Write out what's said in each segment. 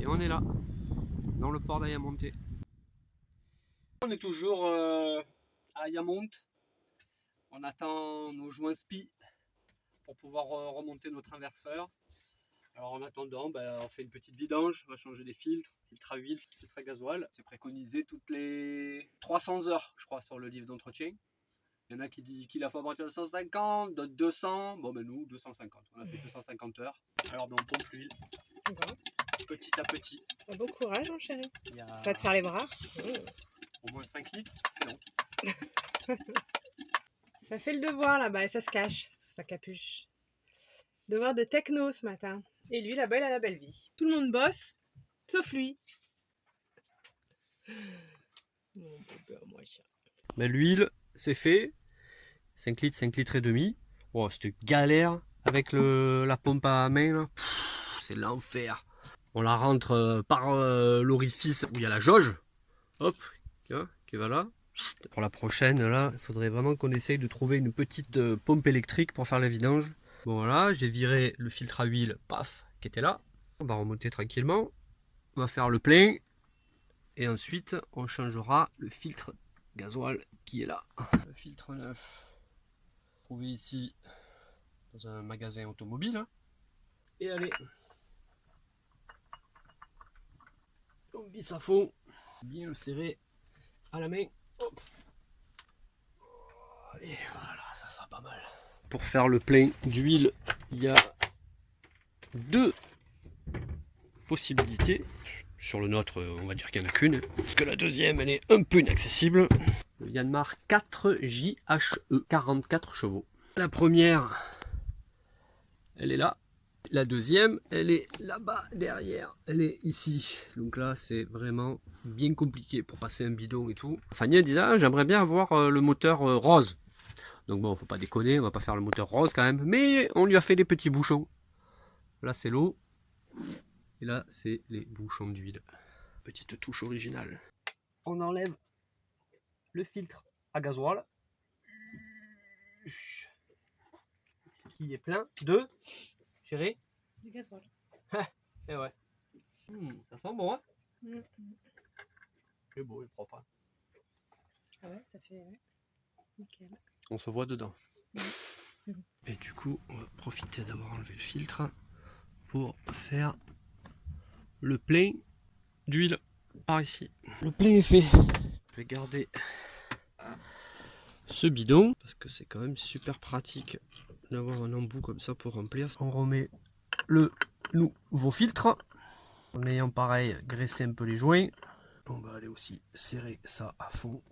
Et on est là, dans le port d'Ayamonte. On est toujours à Ayamonte. On attend nos joints SPI pour pouvoir remonter notre inverseur. Alors en attendant, on fait une petite vidange, on va changer des filtres, filtre à huile, filtre à gasoil. C'est préconisé toutes les 300 heures, je crois, sur le livre d'entretien. Il y en a qui disent qu'il a fait à partir de 150, d'autres 200. Bon ben nous, 250. On a fait 250 heures. Alors on pompe l'huile. Petit à petit. Bon courage mon chéri. Il y a... Ça va te faire les bras. Au moins 5 litres, c'est long. Ça fait le devoir là-bas et ça se cache sous sa capuche. Devoir de techno ce matin. Et lui là-bas il a la belle vie. Tout le monde bosse, sauf lui. Mon bébé, moi chat. Ben, l'huile, c'est fait. 5 litres, 5 litres et demi. Oh, cette galère avec la pompe à main, là. C'est l'enfer. On la rentre par l'orifice où il y a la jauge. Hop, qui va là. Pour la prochaine, là, il faudrait vraiment qu'on essaye de trouver une petite pompe électrique pour faire la vidange. Bon voilà, j'ai viré le filtre à huile, paf, qui était là. On va remonter tranquillement. On va faire le plein. Et ensuite, on changera le filtre gasoil qui est là. Le filtre neuf, trouvé ici dans un magasin automobile. Et allez, on visse à fond, bien le serrer à la main. Hop. Et voilà, ça sera pas mal. Pour faire le plein d'huile, il y a deux possibilités. Sur le nôtre, on va dire qu'il n'y en a qu'une, parce que la deuxième, elle est un peu inaccessible. Le Yanmar 4JHE, 44 chevaux. La première, elle est là. La deuxième, elle est là-bas, derrière. Elle est ici. Donc là, c'est vraiment bien compliqué pour passer un bidon et tout. Fanny, elle disait, ah, j'aimerais bien avoir le moteur rose. Donc bon, faut pas déconner, on va pas faire le moteur rose quand même. Mais on lui a fait des petits bouchons. Là, c'est l'eau. Et là, c'est les bouchons d'huile. Petite touche originale. On enlève le filtre à gasoil. Qui est plein de... Chérie, Du gasoil. et ouais. Ça sent bon, hein? Mm. C'est beau, il est propre. Hein. Ah ouais, ça fait... Ouais. Nickel. On se voit dedans. Mm. Et du coup, on va profiter d'avoir enlevé le filtre pour faire le plein d'huile par ici. Le plein est fait. Je vais garder ce bidon parce que c'est quand même super pratique d'avoir un embout comme ça pour remplir. On remet le nouveau filtre en ayant pareil graissé un peu les joints. On va aller aussi serrer ça à fond.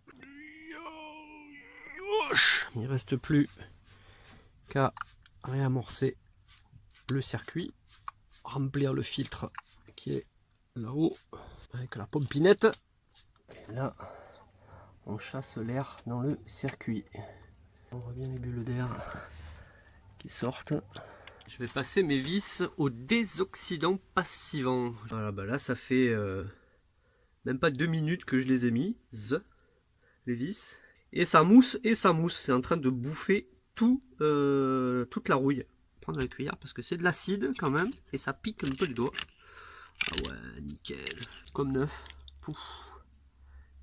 Il ne reste plus qu'à réamorcer le circuit, remplir le filtre qui est là-haut avec la pompinette. Et là, on chasse l'air dans le circuit. On voit bien les bulles d'air qui sortent. Je vais passer mes vis au désoxydant passivant. Voilà, bah là, ça fait même pas 2 minutes que je les ai mis, les vis. Et ça mousse, C'est en train de bouffer toute la rouille. Prendre la cuillère parce que c'est de l'acide quand même et ça pique un peu les doigts. Ah ouais, nickel. Comme neuf. Pouf.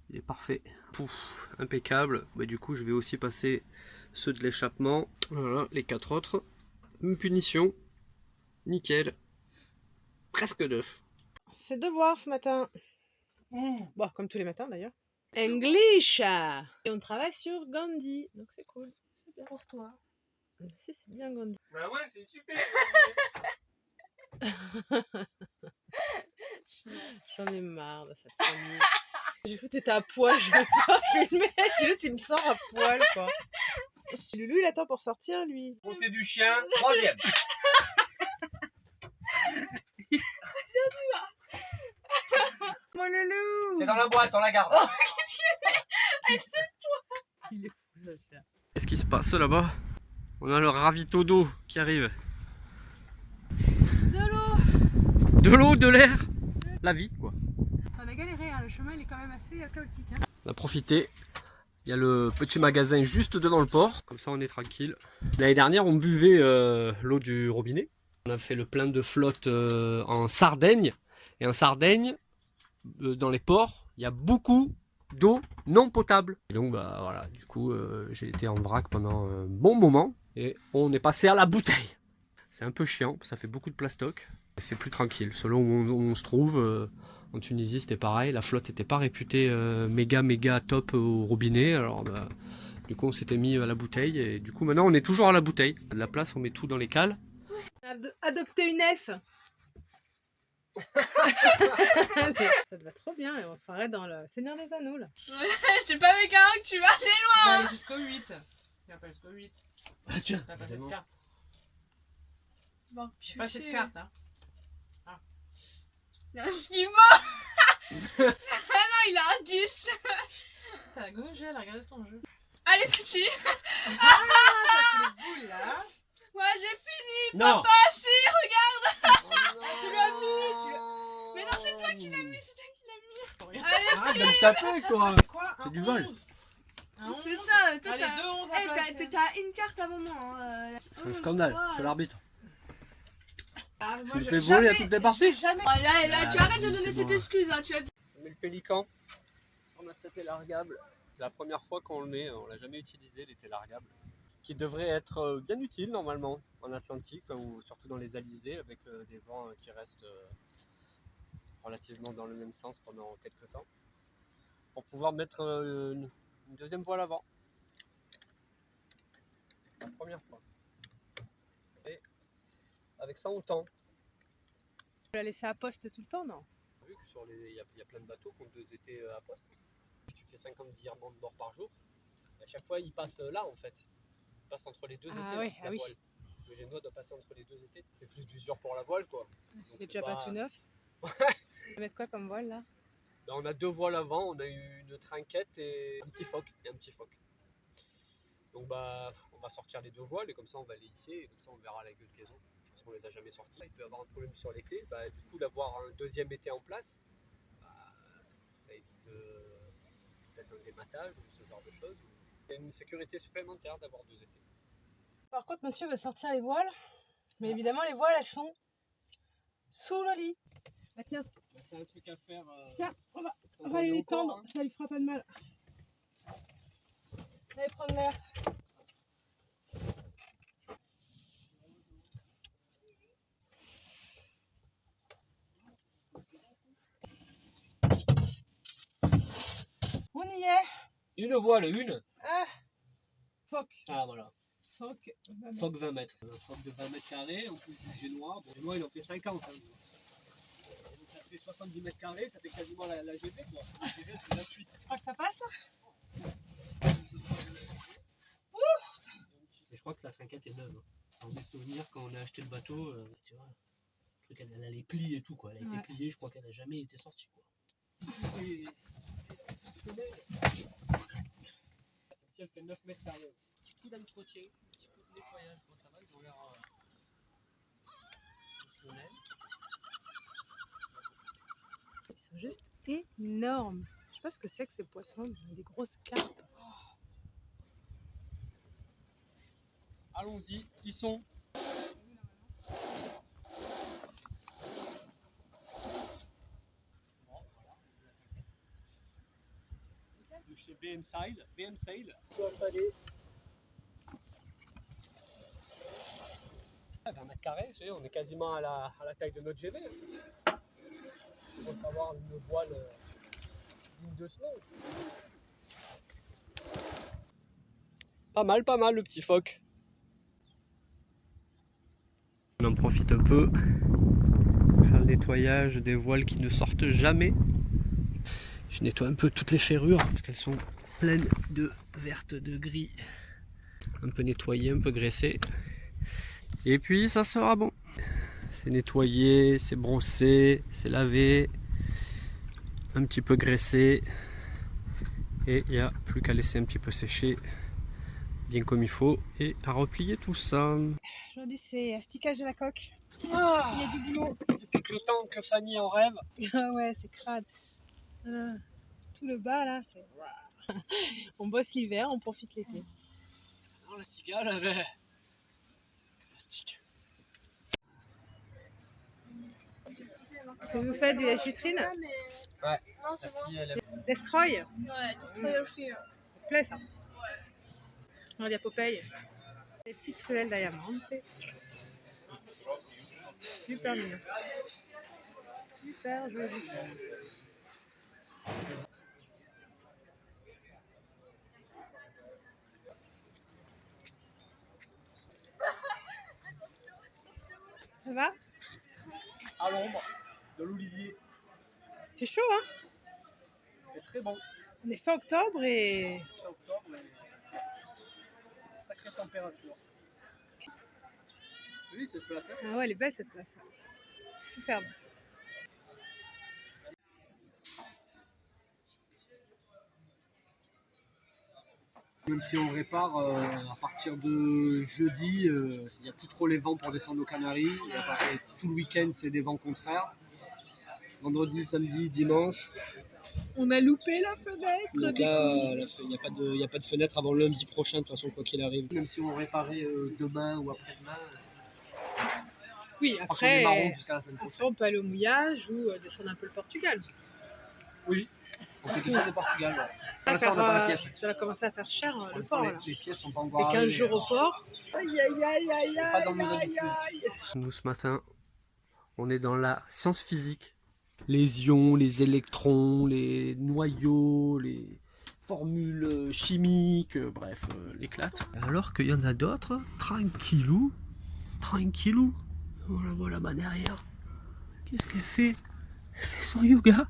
Il est parfait. Pouf, impeccable. Bah, du coup, je vais aussi passer ceux de l'échappement. Voilà, les 4 autres. Une punition. Nickel. Presque neuf. C'est devoir ce matin. Bon, comme tous les matins d'ailleurs. English. Et on travaille sur Gandhi. Donc c'est cool. C'est bien pour toi. Si, c'est bien Gandhi. Bah ouais, c'est super. J'en ai marre de cette famille. J'ai cru que t'étais à poil, je vais pas filmer. Juste, il me sort à poil, quoi. Lulu, il attend pour sortir, lui. Côté du chien, 3e. Mon loulou. C'est dans la boîte, on la garde. Oh, qu'est-ce que il est fou, ce chien. Qu'est-ce qui se passe là-bas? On a le ravito d'eau qui arrive. De l'eau. De l'eau, de l'air. La vie, quoi. On a galéré, hein. Le chemin il est quand même assez chaotique. Hein. On a profité. Il y a le petit magasin juste devant le port. Comme ça, on est tranquille. L'année dernière, on buvait l'eau du robinet. On a fait le plein de flotte en Sardaigne. Et en Sardaigne, dans les ports, il y a beaucoup d'eau non potable. Et donc bah voilà, du coup j'ai été en vrac pendant un bon moment et on est passé à la bouteille. C'est un peu chiant, ça fait beaucoup de plastoc. C'est plus tranquille, selon où on se trouve. En Tunisie c'était pareil, la flotte n'était pas réputée méga top au robinet. Alors bah, du coup on s'était mis à la bouteille et du coup maintenant on est toujours à la bouteille. À la place on met tout dans les cales. Adopter une elfe. Ça te va trop bien et on se ferait dans le Seigneur des Anneaux là. Ouais, c'est pas avec un que tu vas aller On va loin. aller jusqu'au 8. Tu vas pas jusqu'au 8. Ah, tiens, T'as pas cette carte. Bon, Pas cette carte hein. Il y a un skimo. Ah non, il a un 10. T'as la gauche, elle a regardé ton jeu. Allez, petit. Ah, ça fait boule là. Moi, j'ai fini. Non. Papa, si, regarde. Tu l'as mis, Mais non, c'est toi qui l'as mis, c'est toi qui l'as mis. Arrête de me taper quoi. Quoi? C'est du vol. C'est ça, toi Allez, t'as... 2 11 à Hey, placer. t'as une carte à moment. Hein. C'est un scandale, je suis l'arbitre. Ah, Tu me fais voler à toutes les parties. Jamais. Oh, là, tu Ah, arrêtes de vas-y, donner c'est cette bon. excuse, hein. Tu as... On met le pélican sur notre été largable. C'est la première fois qu'on le met, on l'a jamais utilisé l'été largable. Qui devrait être bien utile normalement en Atlantique, ou surtout dans les alizés avec des vents qui restent relativement dans le même sens pendant quelques temps. Pour pouvoir mettre une deuxième voile avant. La première fois. Et avec ça on tend. Tu l'as laissé à poste tout le temps, non? Vu que sur il y a plein de bateaux qui ont 2 étés à poste. Tu fais 50 diamants de bord par jour. Et à chaque fois, ils passent là en fait. Ils passent entre les deux étés. Oui, la voile. Le génois doit passer entre les 2 étés. C'est plus d'usure pour la voile quoi. Il est déjà pas tout neuf. Tu vas mettre quoi comme voile là? Ben, on a 2 voiles avant, on a eu une trinquette et un petit phoque. Donc bah, on va sortir les 2 voiles et comme ça on va les hisser et comme ça on verra la gueule qu'elles ont. Parce qu'on les a jamais sorties. Il peut y avoir un problème sur l'été. Bah, du coup d'avoir un deuxième été en place, bah, ça évite peut-être un dématage ou ce genre de choses. Il y a une sécurité supplémentaire d'avoir 2 étés. Par contre, monsieur veut sortir les voiles. Mais évidemment, les voiles elles sont sous le lit. Bah tiens, Bah, c'est un truc à faire. tiens, on quand va aller est les au port, tendre, ça lui fera pas de mal. Allez prendre l'air. On y est. Une voile, une. Ah, phoque. Ah voilà. Phoque. Phoque 20 mètres. Un phoque de 20 mètres carrés, en plus du génois. Bon, le génois il en fait 50. Hein. Donc ça fait 70 mètres carrés, ça fait quasiment la GP quoi. La GP c'est 28. Tu crois que ça passe? Et je crois que la trinquette est neuve. Alors mes souvenirs quand on a acheté le bateau, tu vois, le truc elle a les plis et tout quoi. Elle a été pliée, je crois qu'elle n'a jamais été sortie quoi. Et celle-ci elle fait 9 mètres carrés. Petit coup d'entretien, petit coup de nettoyage, bon, ça va, ils ont l'air fonctionnels. Ils sont juste énormes. Je sais pas ce que c'est que ces poissons, des grosses carpes. Allons-y, ils sont. Bon, voilà. De chez BM Sail. 20 mètres carrés, tu sais, on est quasiment à la taille de notre GV. Il faut savoir une voile digne de ce nom. Pas mal le petit phoque. On en profite un peu pour faire le nettoyage des voiles qui ne sortent jamais. Je nettoie un peu toutes les ferrures parce qu'elles sont pleines de vertes, de gris. Un peu nettoyées, un peu graissées. Et puis ça sera bon. C'est nettoyé, c'est brossé, c'est lavé, un petit peu graissé. Et il n'y a plus qu'à laisser un petit peu sécher bien comme il faut et à replier tout ça. Aujourd'hui, c'est asticage de la coque. Il y Ah, a du boulot. depuis le temps que Fanny en rêve. Ah ouais, c'est crade. Ah, tout le bas là, c'est. On bosse l'hiver, on profite l'été. Non, la cigale avait plastique. Vous faites du lèche-vitrine? Ouais. Non, c'est bon. Destroy? Ouais, Destroy Your Fear. Ça te plaît ça? Regarde, il y a Popeye. Les petites ruelles d'Ayamante. Super mignon. Super joli. Ça va? À l'ombre de l'olivier. C'est chaud, hein? C'est très bon. On est fin octobre et... C'est octobre, mais sacrée température. Oui, cette place. Ah ouais, elle est belle cette place. Superbe. Même si on répare, à partir de jeudi, il n'y a plus trop les vents pour descendre aux Canaries. Et après, tout le week-end, c'est des vents contraires. Vendredi, samedi, dimanche. On a loupé la fenêtre. Donc là, il n'y a pas de fenêtre avant lundi prochain, de toute façon, quoi qu'il arrive. Même si on réparait demain ou après-demain, Oui, je crois qu'on est marron après, jusqu'à la semaine après prochaine. on peut aller au mouillage ou descendre un peu le Portugal. Oui, on peut descendre au Portugal. Ouais. Pour Car, l'instant, on n'a pas la pièce. ça va commencer à faire cher Pour le l'instant, port là. les pièces sont pas Et encore 15 arrivées. jours au port. Aïe aïe aïe aïe C'est pas dans nos aïe habitudes. aïe. Nous, ce matin, on est dans la science physique. Les ions, les électrons, les noyaux, les formules chimiques, bref, l'éclate. Alors qu'il y en a d'autres, tranquillou, tranquillou. Voilà, voilà, ma derrière. Qu'est-ce qu'elle fait? Elle fait son yoga.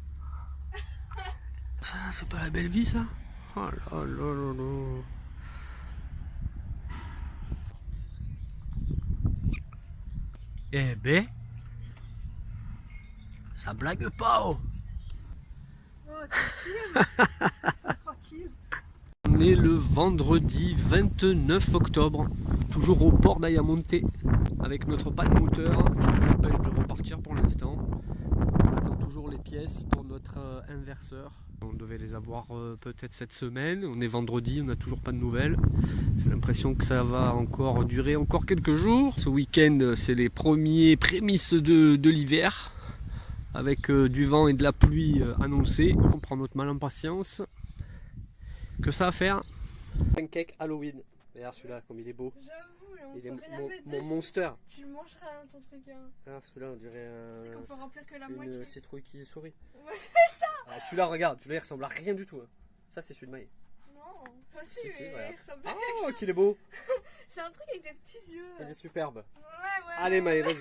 Ça, c'est pas la belle vie, ça? Oh là là là là. Eh ben, ça blague pas, oh. C'est tranquille. On est le vendredi 29 octobre, toujours au port d'Ayamonte, avec notre panne moteur qui nous empêche de repartir pour l'instant. On attend toujours les pièces pour notre inverseur. On devait les avoir peut-être cette semaine. On est vendredi, on n'a toujours pas de nouvelles. J'ai l'impression que ça va encore durer encore quelques jours. Ce week-end, c'est les premiers prémices de l'hiver, avec du vent et de la pluie annoncés. On prend notre mal en patience. Que ça à faire? Pancake Halloween. Regarde celui-là, comme il est beau. J'avoue, Il est on peut rien mettre mon dessus. monster. Tu le mangeras hein, ton truc. Hein. Regarde celui-là, on dirait C'est qu'on peut remplir que la moitié. une citrouille qui sourit. Ouais, c'est ça. Ah, celui-là, regarde, celui-là il ressemble à rien du tout. Hein. Ça, c'est celui de Maï. Non, pas si, Si, mais voilà. il ressemble à Oh, quelque chose. qu'il est beau. C'est un truc avec des petits yeux. Il est superbe. Ouais. Allez, Maï, vas-y.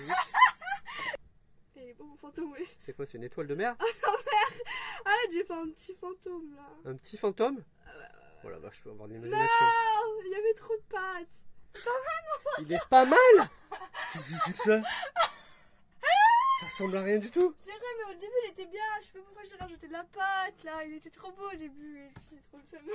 Il est beau mon fantôme, oui. C'est quoi, c'est une étoile de mer? Ah, j'ai fait un petit fantôme là. Un petit fantôme? Oh la vache, je vais avoir de Non, l'imagination. il y avait trop de pattes. Il est pas mal. Qu'est-ce que c'est que ça? Ça ressemble à rien du tout. C'est vrai, mais au début il était bien. Je sais pas pourquoi j'ai rajouté de la pâte là. Il était trop beau au début. Et puis c'est trop que ça me.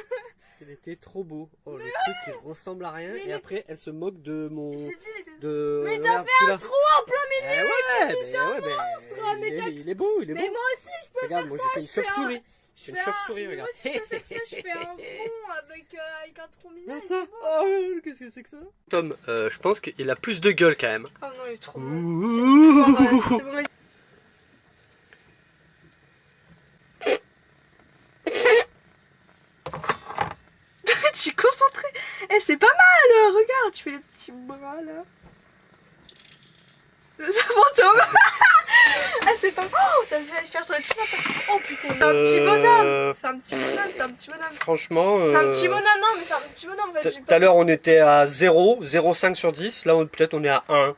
Il était trop beau. Oh, le truc qui ressemble à rien. Mais Et il après, elle se moque de mon. J'ai dit, il était. De... Mais t'as regarde, fait celui-là. un trou en plein milieu. Eh ouais, c'est un monstre, mais t'as- il est beau, il est Mais beau. moi aussi, je peux Regarde, faire moi ça. j'ai fait une je fais un- chauve-souris. je J'ai une fais un- chauve-souris, Moi regarde. aussi, je peux faire ça. Je fais un rond avec un trou mignon. Regarde et ça. c'est beau. Oh, qu'est-ce que c'est que ça? Tom, je pense qu'il a plus de gueule quand même. Oh non, il est trop beau. Ouh. C'est bon, mais- Je suis concentrée. Eh, c'est pas mal. Regarde, tu fais les petits bras là. C'est un fantôme. Ah, c'est pas. Oh, t'as fait faire ton petit fantôme. Oh putain, c'est un petit bonhomme. C'est un petit bonhomme. C'est un petit bonhomme. Franchement, C'est un petit bonhomme, non, mais c'est un petit bonhomme en fait. j'ai tout pas- à l'heure on était à 0, 0,5 sur 10. Là, peut-être on est à 1.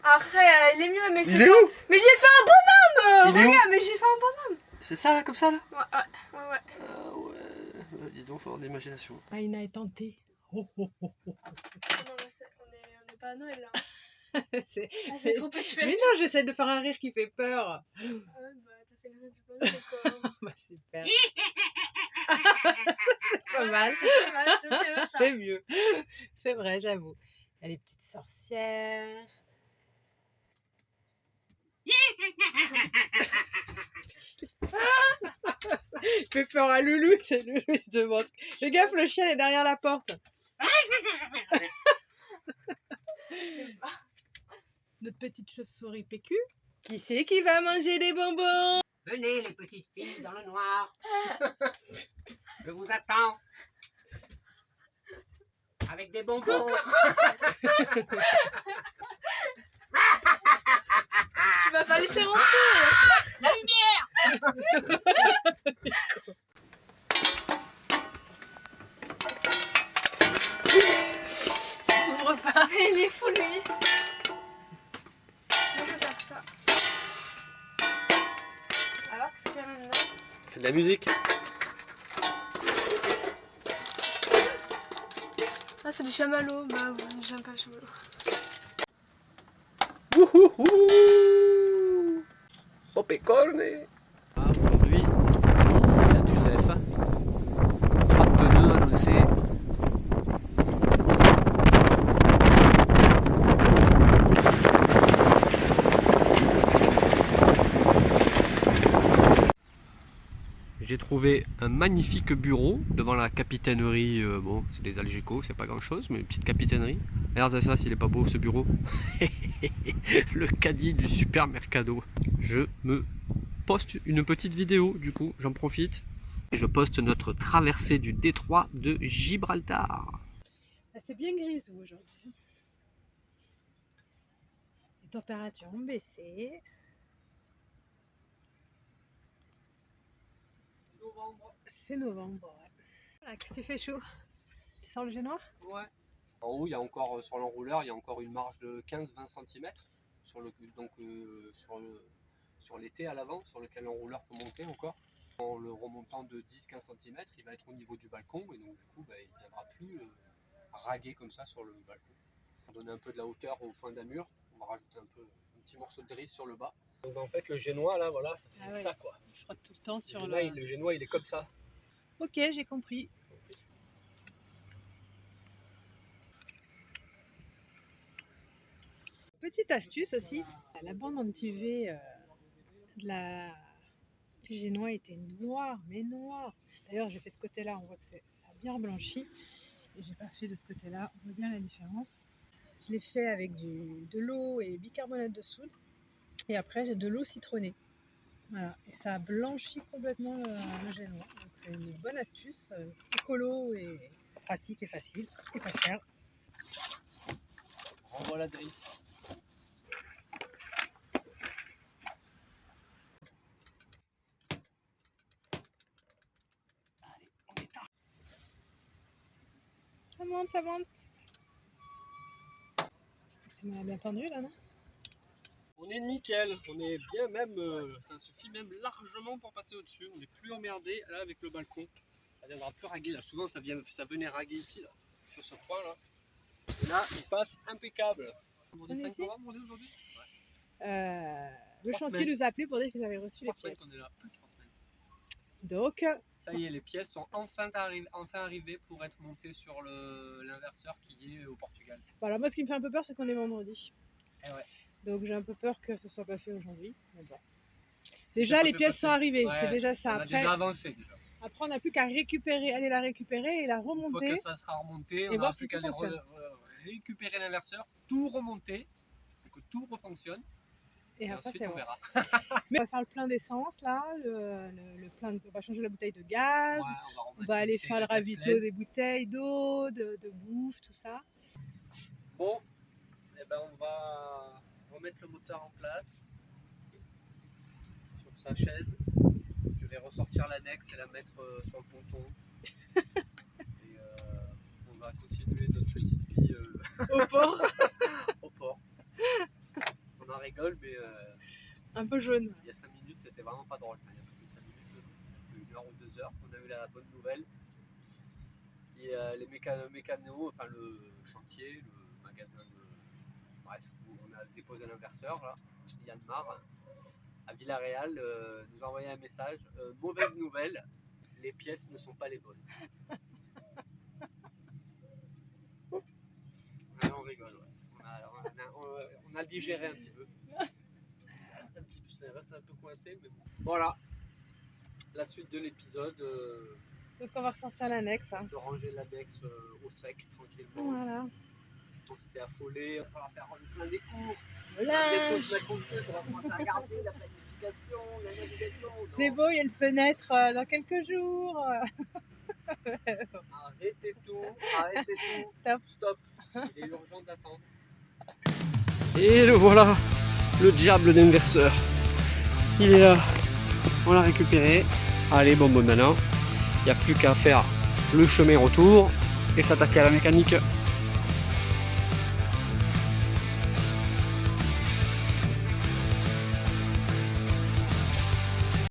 Arrête, il est mieux, mais Il est où? Mais j'ai fait un bonhomme. Il est où? Regarde, mais j'ai fait un bonhomme. C'est ça, là, comme ça, là? Ouais. Ah ouais. Dis donc, faut avoir de l'imagination. Aïna est tentée. Oh, oh, oh, oh. Non, mais on est pas à Noël là. C'est- Ah, c'est trop peu de Mais fête. non, j'essaie de faire un rire qui fait peur. Ah ouais, bah t'as fait le rire du bonhomme quoi. Bah, super. C'est pas mal. C'est pas mal, c'est mieux ça. C'est mieux. C'est vrai, j'avoue. Il y a les petites sorcières. Il fait peur à Loulou, c'est Loulou, il se demande. Fais gaffe, le chien est derrière la porte. Notre petite chauve-souris PQ. Qui c'est qui va manger des bonbons? Venez les petites filles dans le noir. Je vous attends. Avec des bonbons. Tu vas pas laisser rentrer. La lumière. Ouvre pas. Il est fou lui. Moi je vais faire ça. Alors qu'est-ce qu'il y a maintenant? Fais de la musique. Ah c'est du chamallow. Bah oui, j'aime pas le chamallow. Wouhouhou. Popcorn. Aujourd'hui, il y a du ZEF. 32 nœuds annoncés. J'ai trouvé un magnifique bureau devant la capitainerie. Bon, c'est des Algeco, c'est pas grand chose, mais une petite capitainerie. Regarde ça, s'il est pas beau ce bureau. Le caddie du supermercado. Je me poste une petite vidéo, du coup, j'en profite. Et je poste notre traversée du détroit de Gibraltar. C'est bien grisou aujourd'hui. Les températures ont baissé. C'est novembre, ouais. Voilà, qu'est-ce que tu fais, Chou? Tu sors le génois? Ouais. En haut, il y a encore, sur l'enrouleur, il y a encore une marge de 15-20 cm sur sur l'été à l'avant, sur lequel l'enrouleur peut monter encore. En le remontant de 10-15 cm, il va être au niveau du balcon et donc du coup, il ne viendra plus raguer comme ça sur le balcon. On va donner un peu de la hauteur au point d'amure, on va rajouter un petit morceau de drisse sur le bas. Donc en fait, le génois là, voilà, ça fait ouais. ça quoi. Je frotte tout le temps sur Le génois, il est comme ça. Ok, j'ai compris. Petite astuce aussi, la bande anti-UV du génois était noire, mais noire. D'ailleurs, j'ai fait ce côté-là, on voit que ça a bien reblanchi. Et j'ai pas fait de ce côté-là, on voit bien la différence. Je l'ai fait avec de l'eau et bicarbonate de soude. Et après, j'ai de l'eau citronnée. Voilà, et ça a blanchi complètement le génois. Donc c'est une bonne astuce, écolo et pratique et facile, et pas cher. Renvoie la drisse. Ça monte, ça monte. C'est bien tendu là, non? On est nickel, on est bien même, ça suffit même largement pour passer au-dessus. On n'est plus emmerdé là avec le balcon. Ça viendra plus raguer là. Souvent ça venait raguer ici là, sur ce point là. Et là il passe impeccable. On est 5 novembre on est aujourd'hui. Le chantier nous a appelé pour dire qu'ils avaient reçu les pièces. On est là, plus de 3 semaines. Donc, ça y est, les pièces sont enfin arrivées pour être montées sur l'inverseur qui est au Portugal. Voilà, moi ce qui me fait un peu peur c'est qu'on est vendredi. Et ouais. Donc j'ai un peu peur que ce soit pas fait aujourd'hui. Mais bon. Déjà les pièces sont arrivées, ouais, c'est déjà ça. On a déjà avancé déjà. Après on n'a plus qu'à aller la récupérer et la remonter. Une fois que ça sera remonté, on n'aura plus qu'à aller récupérer l'inverseur, tout remonter, pour que tout refonctionne. Et après ensuite on verra. Mais on va faire le plein d'essence là, on va changer la bouteille de gaz, ouais, on va aller faire le ravito des bouteilles d'eau, de bouffe, tout ça. Bon, et ben on va remettre le moteur en place sur sa chaise. Je vais ressortir l'annexe et la mettre sur le ponton. Et on va continuer notre petite vie au port. Au port. On en rigole, mais un peu jaune. Il y a 5 minutes, c'était vraiment pas drôle. Il y a plus de 5 minutes, 1 heure ou 2 heures, on a eu la bonne nouvelle qui est les mécanos, enfin le chantier, le magasin bref, où on a déposé l'inverseur là, Yanmar, à Villarreal, nous a envoyé un message. Mauvaise nouvelle, les pièces ne sont pas les bonnes. On rigole, ouais. On a digéré un petit peu. Ça reste un peu coincé, mais bon. Voilà, la suite de l'épisode. Donc on va ressortir l'annexe. De ranger l'annexe au sec tranquillement. Voilà. on s'était affolé, il va falloir faire plein des courses. Ça Voilà. va bientôt se mettre au truc, on va commencer à regarder la planification, la navigation. C'est Non. beau, il y a une fenêtre dans quelques jours. Arrêtez tout, arrêtez tout. Stop. Stop. Il est urgent d'attendre. Et le voilà, le diable d'inverseur. Il est là. On l'a récupéré. Allez, bon maintenant, il n'y a plus qu'à faire le chemin retour et s'attaquer à la mécanique.